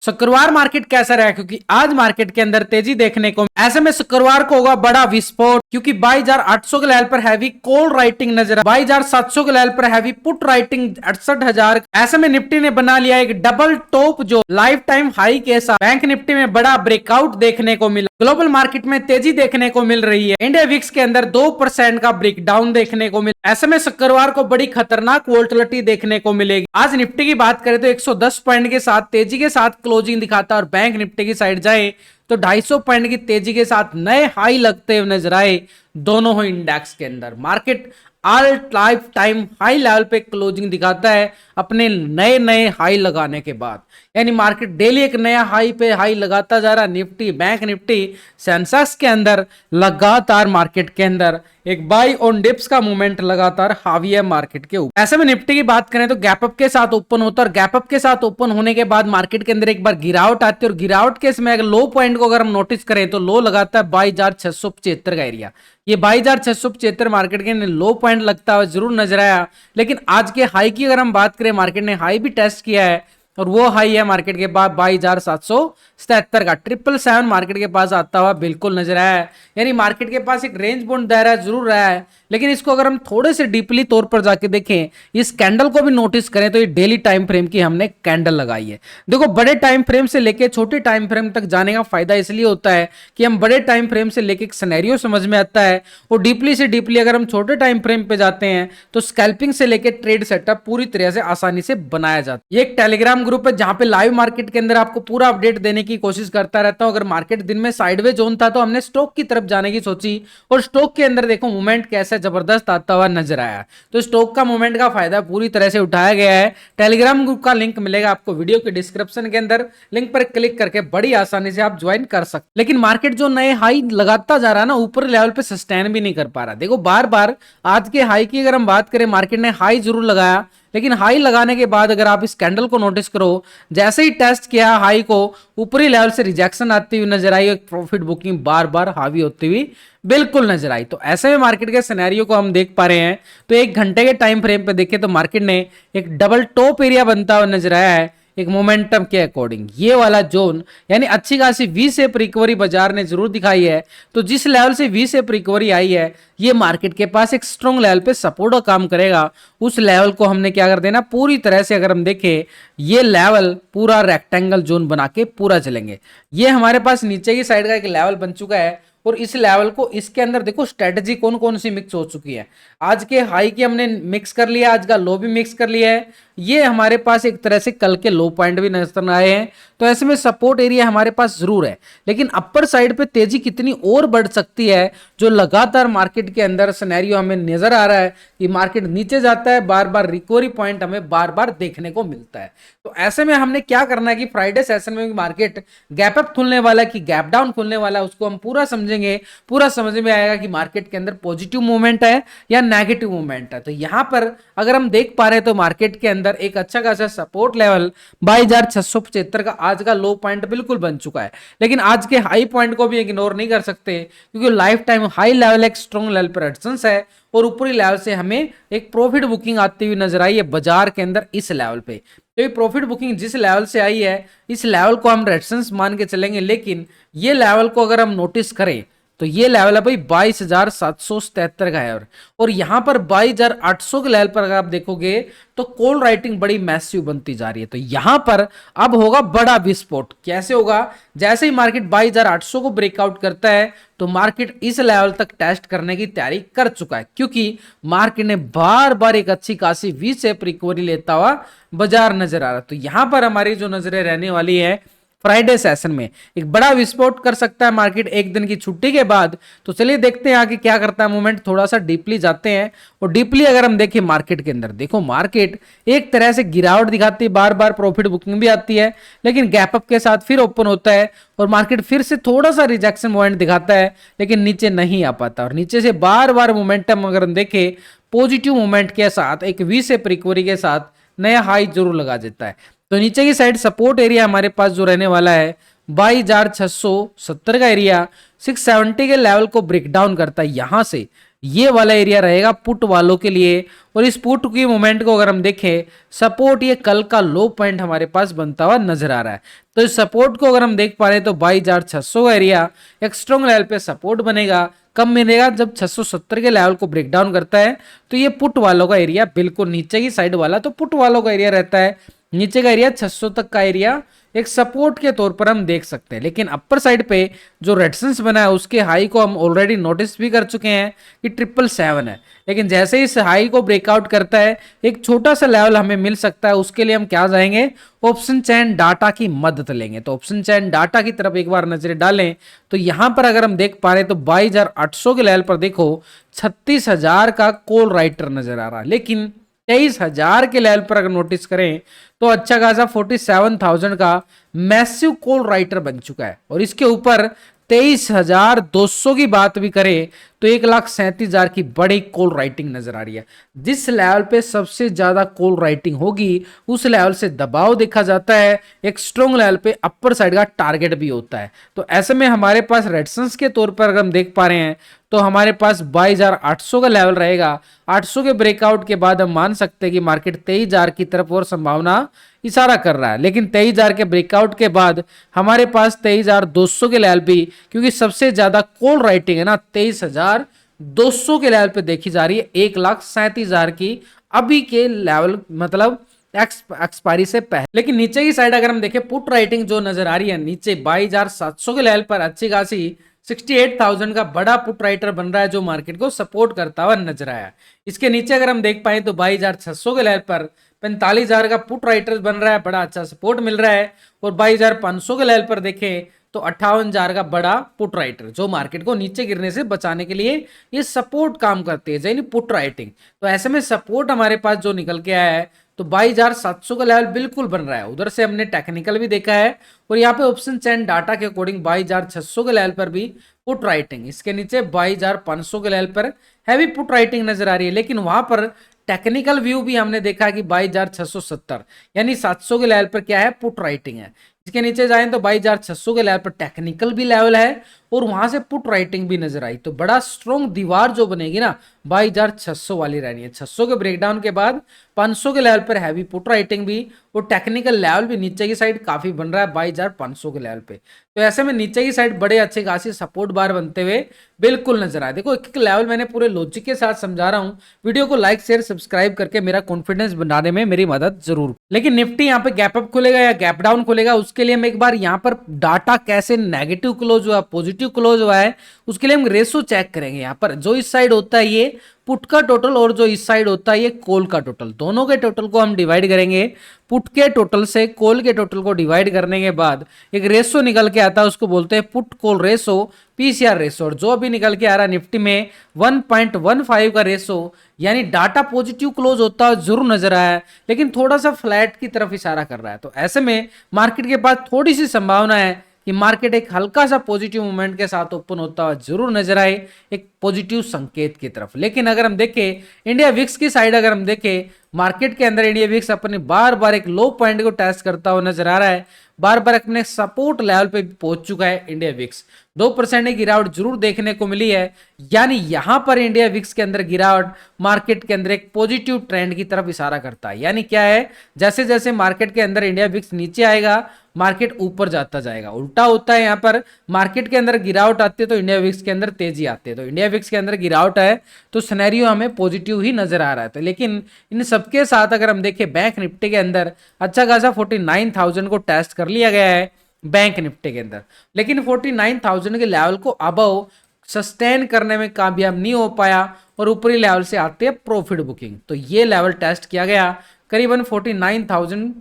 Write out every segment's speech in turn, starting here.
शुक्रवार मार्केट कैसा रहा, क्योंकि आज मार्केट के अंदर तेजी देखने को, ऐसे में शुक्रवार को होगा बड़ा विस्फोट, क्योंकि 22,800 के लेवल पर हैवी कॉल राइटिंग नजर आ, 22,700 के लेवल पर हैवी पुट राइटिंग 68,000। ऐसे में निफ्टी ने बना लिया एक डबल टॉप जो लाइफ टाइम हाई के साथ। बैंक निफ्टी में बड़ा ब्रेकआउट देखने को मिला। ग्लोबल मार्केट में तेजी देखने को मिल रही है। इंडिया विक्स के अंदर 2% का ब्रेकडाउन देखने को मिला। ऐसे में शुक्रवार को बड़ी खतरनाक वोलेटिलिटी देखने को मिलेगी। आज निफ्टी की बात करें तो 110 पॉइंट के साथ तेजी के साथ क्लोजिंग दिखाता है, और बैंक निफ्टी की साइड जाए तो 250 पॉइंट की तेजी के साथ नए हाई लगते हुए नजर आए दोनों ही इंडेक्स के अंदर। Market all life time high level पे क्लोजिंग दिखाता है अपने नए नए हाई लगाने के बाद, यानी मार्केट डेली एक नया हाई पे हाई लगाता जा रहा। निफ्टी, बैंक निफ्टी, सेंसेक्स के अंदर लगातार मार्केट के अंदर एक बाई ऑन डिप्स का मूवमेंट लगातार हावी है मार्केट के ऊपर। ऐसे में निफ्टी की बात करें तो गैप अप के साथ ओपन होता है, और गैप अप के साथ ओपन होने के बाद मार्केट के अंदर एक बार गिरावट आती है, और गिरावट के समय अगर लो पॉइंट को अगर हम नोटिस करें तो लो लगाता है 22,675 का एरिया। ये 22,675 मार्केट के लो पॉइंट लगता हुआ जरूर नजर आया, लेकिन आज के हाई की अगर हम बात करें, मार्केट ने हाई भी टेस्ट किया है, और वो हाई है मार्केट के पास 22,777 का। 777 मार्केट के पास आता हुआ बिल्कुल नजर आया है, यानी मार्केट के पास एक रेंज बाउंड दायरा जरूर रहा है। लेकिन इसको अगर हम थोड़े से डीपली तौर पर जाके देखें, इस कैंडल को भी नोटिस करें तो ये डेली टाइम फ्रेम की हमने कैंडल लगाई है। देखो, बड़े टाइम फ्रेम से लेके छोटे टाइम फ्रेम तक जाने का फायदा इसलिए होता है कि हम बड़े टाइम फ्रेम से लेके एक सिनेरियो समझ में आता है, और डीपली से डीपली अगर हम छोटे टाइम फ्रेम पे जाते हैं तो स्कैल्पिंग से लेके ट्रेड सेटअप पूरी तरह से आसानी से बनाया जाता है। ये एक टेलीग्राम ग्रुप है जहां पे लाइव मार्केट के अंदर आपको पूरा अपडेट देने की कोशिश करता रहता हूं। अगर मार्केट दिन में साइडवेज जोन था तो हमने स्टॉक की तरफ जाने की सोची, और स्टॉक के अंदर देखो मूवमेंट कैसा जबरदस्त आता हुआ नजर आया। तो स्टॉक का मूवमेंट का फायदा पूरी तरह से उठाया गया है। टेलीग्राम ग्रुप का लिंक मिलेगा आपको वीडियो के डिस्क्रिप्शन के अंदर, लिंक पर क्लिक करके बड़ी आसानी से आप ज्वाइन कर सकते। लेकिन मार्केट जो नए हाई लगाता जा रहा है ना, ऊपर लेवल पे सस्टेन भी नहीं कर पा रहा। देखो, बार बार आज के हाई की अगर हम बात करें, मार्केट ने हाई जरूर लगाया, लेकिन हाई लगाने के बाद अगर आप इस कैंडल को नोटिस करो, जैसे ही टेस्ट किया हाई को, ऊपरी लेवल से रिजेक्शन आती हुई नजर आई, एक प्रॉफिट बुकिंग बार बार हावी होती हुई बिल्कुल नजर आई। तो ऐसे में मार्केट के सिनेरियो को हम देख पा रहे हैं। तो एक घंटे के टाइम फ्रेम पे देखें तो मार्केट ने एक डबल टॉप एरिया बनता हुआ नजर आया है एक मोमेंटम के अकॉर्डिंग। ये वाला जोन, यानी अच्छी खासी वी शेप रिकवरी बाजार ने जरूर दिखाई है। तो जिस लेवल से वी शेप रिकवरी आई है, ये मार्केट के पास एक स्ट्रॉन्ग लेवल पे सपोर्ट का काम करेगा। उस लेवल को हमने क्या कर देना, पूरी तरह से अगर हम देखें, ये लेवल पूरा रेक्टेंगल जोन बना के पूरा चलेंगे। ये हमारे पास नीचे की साइड का एक लेवल बन चुका है, और इस लेवल को, इसके अंदर देखो स्ट्रेटजी कौन कौन सी मिक्स हो चुकी है। आज के हाई की हमने मिक्स कर लिया, आज का लो भी मिक्स कर लिया है। ये हमारे पास एक तरह से कल के लो पॉइंट भी नजर आए हैं। तो ऐसे में सपोर्ट एरिया हमारे पास जरूर है, लेकिन अपर साइड पे तेजी कितनी और बढ़ सकती है, जो लगातार मार्केट के अंदर सिनेरियो हमें नजर आ रहा है कि मार्केट नीचे जाता है, बार बार रिकवरी पॉइंट हमें बार बार देखने को मिलता है। तो ऐसे में हमने क्या करना है कि फ्राइडे सेशन में मार्केट गैप अप खुलने वाला है कि गैप डाउन खुलने वाला है, उसको हम पूरा समझेंगे। पूरा समझ में आएगा कि मार्केट के अंदर पॉजिटिव मूवमेंट है या नेगेटिव मूवमेंट है। तो यहां पर अगर हम देख पा रहे हैं तो मार्केट के अंदर एक अच्छा खासा सपोर्ट लेवल 22,675 का आज का लो पॉइंट बिल्कुल बन चुका है। लेकिन आज के हाई पॉइंट को भी इग्नोर नहीं कर सकते, क्योंकि लाइफ टाइम हाई लेवल एक स्ट्रॉन्ग लेवल पर रेजिस्टेंस है, और ऊपरी लेवल से हमें एक प्रॉफिट बुकिंग आती हुई नजर आई है बाजार के अंदर इस लेवल पे। तो ये प्रॉफिट बुकिंग जिस लेवल से आई है, इस लेवल को हम रेजिस्टेंस मान के चलेंगे। लेकिन ये लेवल को अगर हम नोटिस करें तो ये लेवल है भाई 22,777 का है, और यहां पर 22,800 के लेवल पर अगर आप देखोगे तो कॉल राइटिंग बड़ी मैसिव बनती जा रही है। तो यहां पर अब होगा बड़ा विस्फोट। कैसे होगा? जैसे ही मार्केट 22,800 को ब्रेकआउट करता है तो मार्केट इस लेवल तक टेस्ट करने की तैयारी कर चुका है, क्योंकि मार्केट ने बार बार एक अच्छी खासी वी शेप रिकवरी लेता हुआ बाजार नजर आ रहा है। तो यहां पर हमारी जो नजरें रहने वाली है, फ्राइडे सेशन में एक बड़ा विस्फोट कर सकता है मार्केट एक दिन की छुट्टी के बाद। तो चलिए देखते हैं आगे क्या करता है मूवमेंट। थोड़ा सा डीपली जाते हैं, और डीपली अगर हम देखें मार्केट के अंदर, देखो मार्केट एक तरह से गिरावट दिखाती है, बार बार प्रॉफिट बुकिंग भी आती है, लेकिन गैप अप के साथ फिर ओपन होता है, और मार्केट फिर से थोड़ा सा रिजेक्शन पॉइंट दिखाता है, लेकिन नीचे नहीं आ पाता, और नीचे से बार बार मोमेंटम अगर हम देखें पॉजिटिव मूवमेंट के साथ एक वी शेप रिकवरी के साथ नया हाई जरूर लगा देता है। तो नीचे की साइड सपोर्ट एरिया हमारे पास जो रहने वाला है 22,670 का एरिया 670 के लेवल को ब्रेक डाउन करता है। यहां से ये वाला एरिया रहेगा पुट वालों के लिए। और इस पुट की मूवमेंट को अगर हम देखें, सपोर्ट ये कल का लो पॉइंट हमारे पास बनता हुआ नजर आ रहा है। तो इस सपोर्ट को अगर हम देख पा रहे हैं तो 22,600 का एरिया एक स्ट्रॉन्ग लेवल पे सपोर्ट बनेगा। कब मिलेगा? जब 670 के लेवल को ब्रेक डाउन करता है तो ये पुट वालों का एरिया बिल्कुल नीचे की साइड वाला तो पुट वालों का एरिया रहता है। नीचे का एरिया 600 तक का एरिया एक सपोर्ट के तौर पर हम देख सकते हैं। लेकिन अपर साइड पे जो रेजिस्टेंस बना है उसके हाई को हम ऑलरेडी नोटिस भी कर चुके हैं कि 777 है। लेकिन जैसे ही इस हाई को ब्रेकआउट करता है एक छोटा सा लेवल हमें मिल सकता है। उसके लिए हम क्या जाएंगे? ऑप्शन चैन डाटा की मदद लेंगे। तो ऑप्शन चैन डाटा की तरफ एक बार नजरें डालें तो यहां पर अगर हम देख पा रहे हैं तो 22,800 के लेवल पर देखो 36,000 का कॉल राइटर नजर आ रहा है। लेकिन 23,000 के लेवल पर अगर नोटिस करें तो अच्छा खासा 47,000 का मैसिव कॉल राइटर बन चुका है। और इसके ऊपर 23,200 की बात भी करें तो 1,37,000 की बड़ी कॉल राइटिंग नजर आ रही है। जिस लेवल पे सबसे ज्यादा कॉल राइटिंग होगी उस लेवल से दबाव देखा जाता है। एक स्ट्रॉन्ग लेवल पे अपर साइड का टारगेट भी होता है। तो ऐसे में हमारे पास रेजिस्टेंस के तौर पर अगर हम देख पा रहे हैं तो हमारे पास 22,800 का लेवल रहेगा। 800 के ब्रेकआउट के बाद हम मान सकते हैं कि मार्केट 23,000 की तरफ और संभावना इशारा कर रहा है। लेकिन 23,000 के ब्रेकआउट के बाद हमारे पास 23,200 के लेवल भी, क्योंकि सबसे ज्यादा कॉल राइटिंग है ना 23,200 के लेवल पे देखी जा रही है 1,37,000 की अभी के लेवल, मतलब एक्सपायरी से पहले। लेकिन नीचे की साइड अगर हम देखें पुट राइटिंग जो नजर आ रही है नीचे 22,700 के लेवल पर अच्छी खासी 68,000 का बड़ा पुट राइटर बन रहा है जो मार्केट को सपोर्ट करता हुआ नजर आया। इसके नीचे अगर हम देख पाए तो 22,600 के लेवल पर 45,000 का पुट राइटर बन रहा है, बड़ा अच्छा सपोर्ट मिल रहा है। और 22,500 के लेवल पर देखें तो 58,000 का बड़ा पुट राइटर जो मार्केट को नीचे गिरने से बचाने के लिए ये सपोर्ट काम करते हैं, यानी पुट राइटिंग। तो ऐसे में सपोर्ट हमारे पास जो निकल के आया है तो 22,700 का लेवल बिल्कुल बन रहा है। उधर से हमने टेक्निकल भी देखा है और यहाँ पे ऑप्शन चैन डाटा के अकॉर्डिंग 22,600 के लेवल पर भी पुट राइटिंग, इसके नीचे 22,500 के लेवल पर हैवी पुट राइटिंग नजर आ रही है। लेकिन वहां पर टेक्निकल व्यू भी हमने देखा कि 22,670 यानी 700 के लेवल पर क्या है? पुट राइटिंग है। इसके नीचे जाएं तो 22,600 के लेवल पर टेक्निकल भी लेवल है और वहां से पुट राइटिंग भी नजर आई। तो बड़ा स्ट्रॉन्ग दीवार जो बनेगी ना 22,600 वाली रहनी है। 600 के ब्रेकडाउन के बाद 500 के लेवल पर हैवी पुट राइटिंग भी और टेक्निकल लेवल भी नीचे की साइड काफी बन रहा है 22,500 के लेवल पे। तो ऐसे में नीचे की साइड बड़े अच्छे खासी सपोर्ट बार बनते हुए बिल्कुल नजर आए। देखो एक एक लेवल मैंने पूरे लॉजिक के साथ समझा रहा हूं। वीडियो को लाइक शेयर सब्सक्राइब करके मेरा कॉन्फिडेंस बनाने में मेरी मदद जरूर। लेकिन निफ्टी यहाँ पे गैप अप खुलेगा या गैप डाउन खुलेगा उसके लिए हम एक बार यहाँ पर डाटा कैसे नेगेटिव क्लोज हुआ पॉजिटिव क्लोज हुआ है उसके लिए हम रेशो चेक करेंगे। यहाँ पर जो इस साइड होता है ये पुट का टोटल और जो इस साइड होता है ये कॉल का टोटल, दोनों के टोटल को हम डिवाइड करेंगे। पुट के टोटल से कॉल के टोटल को डिवाइड करने के बाद एक रेशो निकल के आता है, उसको बोलते हैं put call ratio, PCR ratio. और जो अभी निकल के आ रहा है निफ्टी में 1.15 का रेशो, यानी डाटा पॉजिटिव क्लोज होता है जरूर नजर आया है लेकिन थोड़ा सा फ्लैट की तरफ इशारा कर रहा है। तो ऐसे में मार्केट के पास थोड़ी सी संभावना है कि मार्केट एक हल्का सा पॉजिटिव मूवमेंट के साथ ओपन होता हुआ जरूर नजर आए, एक पॉजिटिव संकेत की तरफ। लेकिन अगर हम देखें इंडिया विक्स की साइड, अगर हम देखें मार्केट के अंदर इंडिया विक्स अपने बार बार एक लो पॉइंट को टेस्ट करता हुआ नजर आ रहा है, बार बार अपने सपोर्ट लेवल पे पहुंच चुका है। इंडिया विक्स 2% की गिरावट जरूर देखने को मिली है, यानी यहां पर इंडिया विक्स के अंदर गिरावट मार्केट के अंदर एक पॉजिटिव ट्रेंड की तरफ इशारा करता है। यानी क्या है, जैसे जैसे मार्केट के अंदर इंडिया विक्स नीचे आएगा मार्केट ऊपर जाता जाएगा। उल्टा होता है, यहाँ पर मार्केट के अंदर गिरावट आती है तो इंडिया विक्स के अंदर तेजी आती है। तो इंडिया विक्स के अंदर गिरावट है तो सिनेरियो हमें पॉजिटिव ही नजर आ रहा है। तो लेकिन इन सबके साथ अगर हम देखें बैंक निफ्टी के अंदर अच्छा खासा 49,000 को टेस्ट कर लिया गया है बैंक निफ्टी के अंदर, लेकिन 49,000 के लेवल को अबव सस्टेन करने में कामयाब नहीं हो पाया और ऊपरी लेवल से आते हैं प्रॉफिट बुकिंग। तो ये लेवल टेस्ट किया गया करीबन 49,000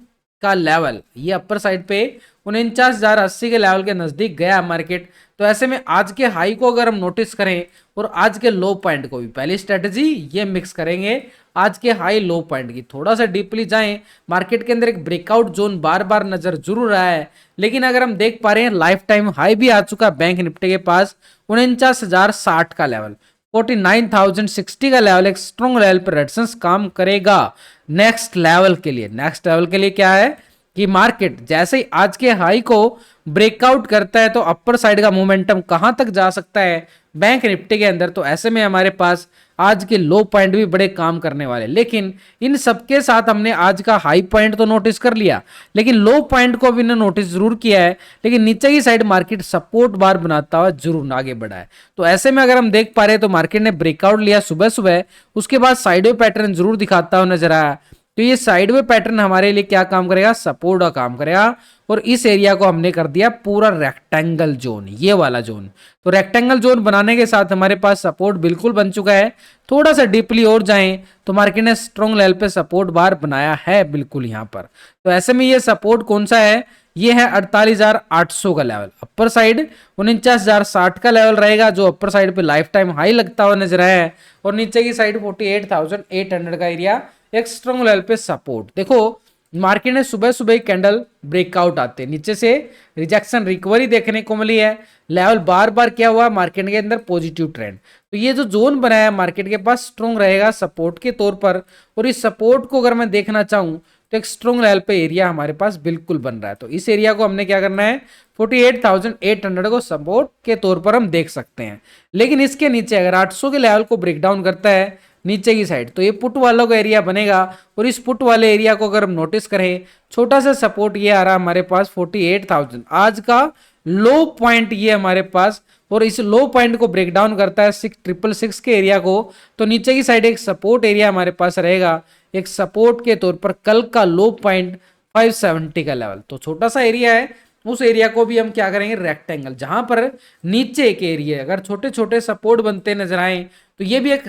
का लेवल, ये अपर साइड पे 49,080 के लेवल के नजदीक गया मार्केट। तो ऐसे में आज के हाई को अगर हम नोटिस करें और आज के लो पॉइंट को भी, पहली स्ट्रेटजी ये मिक्स करेंगे आज के हाई लो पॉइंट की, थोड़ा सा डीपली जाएं। मार्केट के अंदर एक ब्रेकआउट जोन बार बार नजर जरूर रहा है, लेकिन अगर हम देख पा रहे हैं लाइफ टाइम हाई भी आ चुका है बैंक निफ्टी के पास 49,060 का लेवल, 49,060 का लेवल एक स्ट्रॉन्ग लेवल पर रेजिस्टेंस काम करेगा नेक्स्ट लेवल के लिए। नेक्स्ट लेवल के लिए क्या है कि मार्केट जैसे ही आज के हाई को ब्रेकआउट करता है तो अपर साइड का मोमेंटम कहां तक जा सकता है बैंक निफ्टी के अंदर। तो ऐसे में हमारे पास आज के लो पॉइंट भी बड़े काम करने वाले, लेकिन इन सबके साथ हमने आज का हाई पॉइंट तो नोटिस कर लिया, लेकिन लो पॉइंट को भी नोटिस जरूर किया है। लेकिन नीचे की साइड मार्केट सपोर्ट बार बनाता हुआ जरूर आगे बढ़ा है। तो ऐसे में अगर हम देख पा रहे हैं तो मार्केट ने ब्रेकआउट लिया सुबह सुबह, उसके बाद साइडवे पैटर्न जरूर दिखाता हुआ नजर आया। तो ये साइडवे पैटर्न हमारे लिए क्या काम करेगा, सपोर्ट का काम करेगा। और इस एरिया को हमने कर दिया पूरा रेक्टेंगल जोन, ये वाला जोन। तो रेक्टेंगल जोन बनाने के साथ हमारे पास सपोर्ट बिल्कुल बन चुका है। थोड़ा सा डीपली और जाएं तो मार्केट ने स्ट्रॉन्ग लेवल पे सपोर्ट बार बनाया है बिल्कुल यहां पर। तो ऐसे में ये सपोर्ट कौन सा है, ये है 48,800 का लेवल। अपर साइड 49,060 का लेवल रहेगा, जो अपर साइड पे लाइफ टाइम हाई लगता हुआ नजर आया है। और नीचे की साइड 48,800 का एरिया एक स्ट्रॉन्ग लेवल पे सपोर्ट। देखो मार्केट ने सुबह सुबह कैंडल ब्रेकआउट आते नीचे से रिजेक्शन रिकवरी देखने को मिली है। लेवल बार बार क्या हुआ मार्केट के अंदर, पॉजिटिव ट्रेंड। तो ये जो जोन बनाया मार्केट के पास स्ट्रॉन्ग रहेगा सपोर्ट के तौर पर। और इस सपोर्ट को अगर मैं देखना चाहूं तो एक स्ट्रॉन्ग लेवल पे एरिया हमारे पास बिल्कुल बन रहा है। तो इस एरिया को हमने क्या करना है, 48,800 को सपोर्ट के तौर पर हम देख सकते हैं। लेकिन इसके नीचे अगर 800 के लेवल को ब्रेक डाउन करता है नीचे की साइड, तो ये पुट वालों का एरिया बनेगा। और इस पुट वाले एरिया को अगर हम नोटिस करें, छोटा सा सपोर्ट ये आ रहा है हमारे पास 48,000, आज का लो पॉइंट ये हमारे पास। और इस लो पॉइंट को ब्रेक डाउन करता है 6,666 के एरिया को, तो नीचे की साइड एक सपोर्ट एरिया हमारे पास रहेगा एक सपोर्ट के तौर पर। कल का लो पॉइंट 570 का लेवल, तो छोटा सा एरिया है, उस एरिया को भी हम क्या करेंगे, रेक्टेंगल, जहां पर नीचे के एरिया अगर छोटे छोटे सपोर्ट बनते नजर आए तो ये भी एक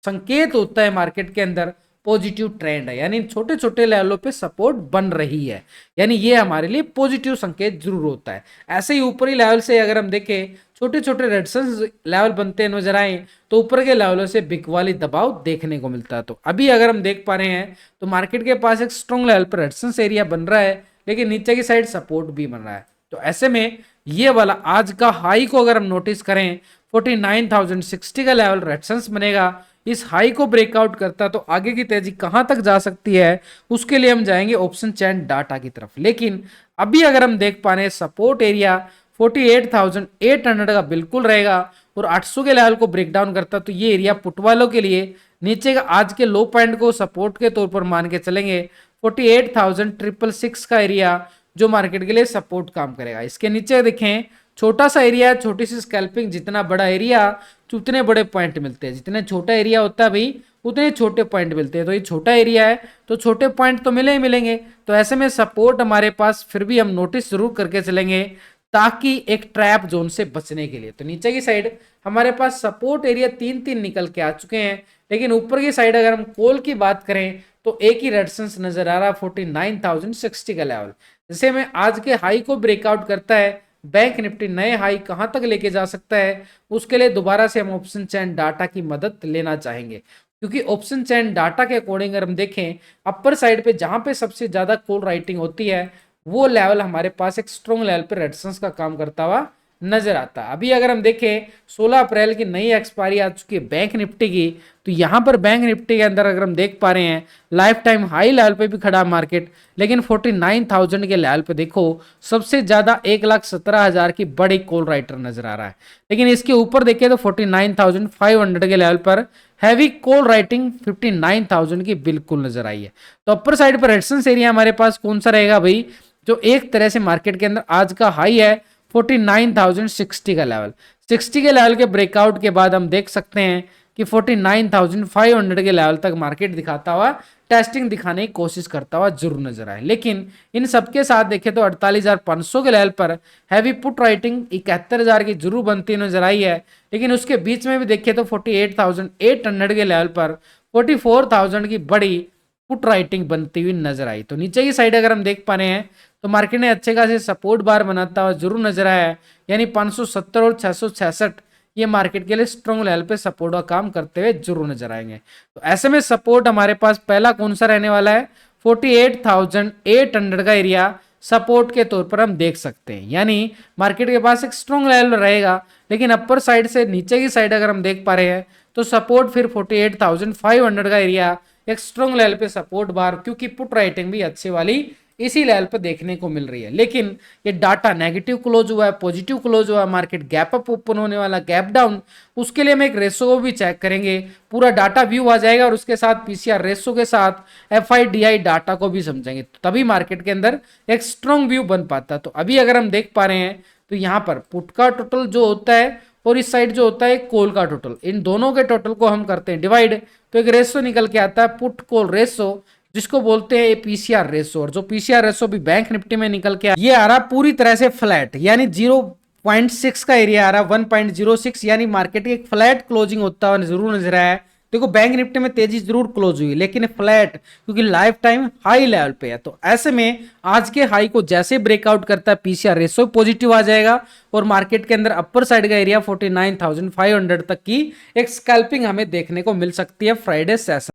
संकेत होता है मार्केट के अंदर पॉजिटिव ट्रेंड है, यानी छोटे छोटे लेवलों पे सपोर्ट बन रही है, यानी ये हमारे लिए पॉजिटिव संकेत जरूर होता है। ऐसे ही ऊपरी लेवल से अगर हम देखें छोटे छोटे रेजिस्टेंस लेवल बनते नजर आए तो ऊपर के लेवलों से बिग वाली दबाव देखने को मिलता है। तो अभी अगर हम देख पा रहे हैं तो मार्केट के पास एक स्ट्रॉन्ग लेवल पर रेजिस्टेंस एरिया बन रहा है, लेकिन नीचे की साइड सपोर्ट भी बन रहा है। तो ऐसे में ये वाला आज का हाई को अगर हम नोटिस करें 49,060 का लेवल रेजिस्टेंस बनेगा। इस हाई को ब्रेकआउट करता तो आगे की तेजी कहां तक जा सकती है, उसके लिए हम जाएंगे ऑप्शन चैन डाटा की तरफ। लेकिन अभी अगर हम देख पा रहे हैं सपोर्ट एरिया 48,800 का बिल्कुल रहेगा। और 800 के लेवल को ब्रेक डाउन करता तो ये एरिया पुट वालों के लिए नीचे का आज के लो पॉइंट को सपोर्ट के तौर पर मान के चलेंगे 48,666 का एरिया, जो मार्केट के लिए सपोर्ट काम करेगा। इसके नीचे देखें छोटा सा एरिया, छोटी सी स्कैल्पिंग, जितना बड़ा एरिया उतने बड़े पॉइंट मिलते हैं, जितने छोटा एरिया होता है भाई उतने छोटे पॉइंट मिलते हैं। तो ये छोटा एरिया है तो छोटे पॉइंट तो मिले ही मिलेंगे। तो ऐसे में सपोर्ट हमारे पास फिर भी हम नोटिस जरूर करके चलेंगे ताकि एक ट्रैप जोन से बचने के लिए। तो नीचे की साइड हमारे पास सपोर्ट एरिया 3-3 निकल के आ चुके हैं, लेकिन ऊपर की साइड अगर हम कॉल की बात करें तो एक ही रेजिस्टेंस नजर आ रहा है 49,060 का लेवल। जैसे में आज के हाई को ब्रेकआउट करता है बैंक निफ्टी नए हाई कहां तक लेके जा सकता है, उसके लिए दोबारा से हम ऑप्शन चैन डाटा की मदद लेना चाहेंगे। क्योंकि ऑप्शन चैन डाटा के अकॉर्डिंग अगर हम देखें अपर साइड पे जहां पे सबसे ज्यादा कॉल राइटिंग होती है वो लेवल हमारे पास एक स्ट्रॉन्ग लेवल पे रेजिस्टेंस का काम करता हुआ नजर आता है। अभी अगर हम देखें 16 अप्रैल की नई एक्सपायरी आ चुकी है बैंक निफ्टी की, तो यहां पर बैंक निफ्टी के अंदर अगर हम देख पा रहे हैं लाइफ टाइम हाई लेवल पे भी खड़ा मार्केट, लेकिन 49,000 के लेवल पे देखो सबसे ज्यादा 1,17,000 की बड़ी कॉल राइटर नजर आ रहा है। लेकिन इसके ऊपर देखें तो 49,500 के लेवल पर हैवी कॉल राइटिंग 59,000 की बिल्कुल नजर आई है। तो अपर साइड पर रेजिस्टेंस एरिया हमारे पास कौन सा रहेगा भाई, जो एक तरह से मार्केट के अंदर आज का हाई है 49,060 का लेवल। 60 के लेवल के ब्रेकआउट के बाद हम देख सकते हैं कि 49,500 के लेवल तक मार्केट दिखाता हुआ टेस्टिंग दिखाने की कोशिश करता हुआ जरूर नजर आए। लेकिन इन सबके साथ देखें तो 48,500 के लेवल पर हैवी पुट राइटिंग 71,000 की जरूर बनती नजर आई है। लेकिन उसके बीच में भी देखें तो 48,800 के लेवल पर 44,000 की बड़ी पुट राइटिंग बनती हुई नजर आई। तो नीचे की साइड अगर हम देख पा रहे हैं तो मार्केट ने अच्छे खासे सपोर्ट बार बनाता हुआ जरूर नजर आया है, यानी 570 और 666 ये मार्केट के लिए स्ट्रॉन्ग लेवल पे सपोर्ट का काम करते हुए जरूर नजर आएंगे। तो ऐसे में सपोर्ट हमारे पास पहला कौन सा रहने वाला है 48,800 का एरिया सपोर्ट के तौर पर हम देख सकते हैं, यानी मार्केट के पास एक स्ट्रॉन्ग लेवल रहेगा। लेकिन अपर साइड से नीचे की साइड अगर हम देख पा रहे हैं तो सपोर्ट फिर 48,500 का एरिया एक स्ट्रॉन्ग लेवल पे सपोर्ट बार, क्योंकि पुट राइटिंग भी अच्छी वाली इसी लेवल पर देखने को मिल रही है। लेकिन ये डाटा नेगेटिव क्लोज हुआ है, पॉजिटिव क्लोज हुआ है, मार्केट गैप अप ओपन होने वाला, गैप डाउन, उसके लिए हम एक रेशो को भी चेक करेंगे, पूरा डाटा व्यू आ जाएगा और उसके साथ पीसीआर रेशो के साथ एफआईडीआई डाटा को भी समझेंगे, तो तभी मार्केट के अंदर एक स्ट्रॉन्ग व्यू बन पाता है। तो अभी अगर हम देख पा रहे हैं तो यहाँ पर पुट का टोटल जो होता है और इस साइड जो होता है कॉल का टोटल, इन दोनों के टोटल को हम करते हैं डिवाइड, तो एक रेशो निकल के आता है पुट कॉल रेशो, जिसको बोलते हैं पीसीआर रेशो। और जो पीसीआर रेशो भी बैंक निफ्टी में निकल के ये आ रहा पूरी तरह से फ्लैट, यानी 0.6 का एरिया आ रहा 1.06, यानी मार्केट की एक फ्लैट क्लोजिंग होता हुआ जरूर नजर आया है। देखो बैंक निफ्टी में तेजी जरूर क्लोज हुई लेकिन फ्लैट, क्योंकि लाइफ टाइम हाई लेवल पे है। तो ऐसे में आज के हाई को जैसे ब्रेकआउट करता है पीसीआर रेशो पॉजिटिव आ जाएगा और मार्केट के अंदर अपर साइड का एरिया 49,500 तक की एक स्कैल्पिंग हमें देखने को मिल सकती है फ्राइडे सेशन।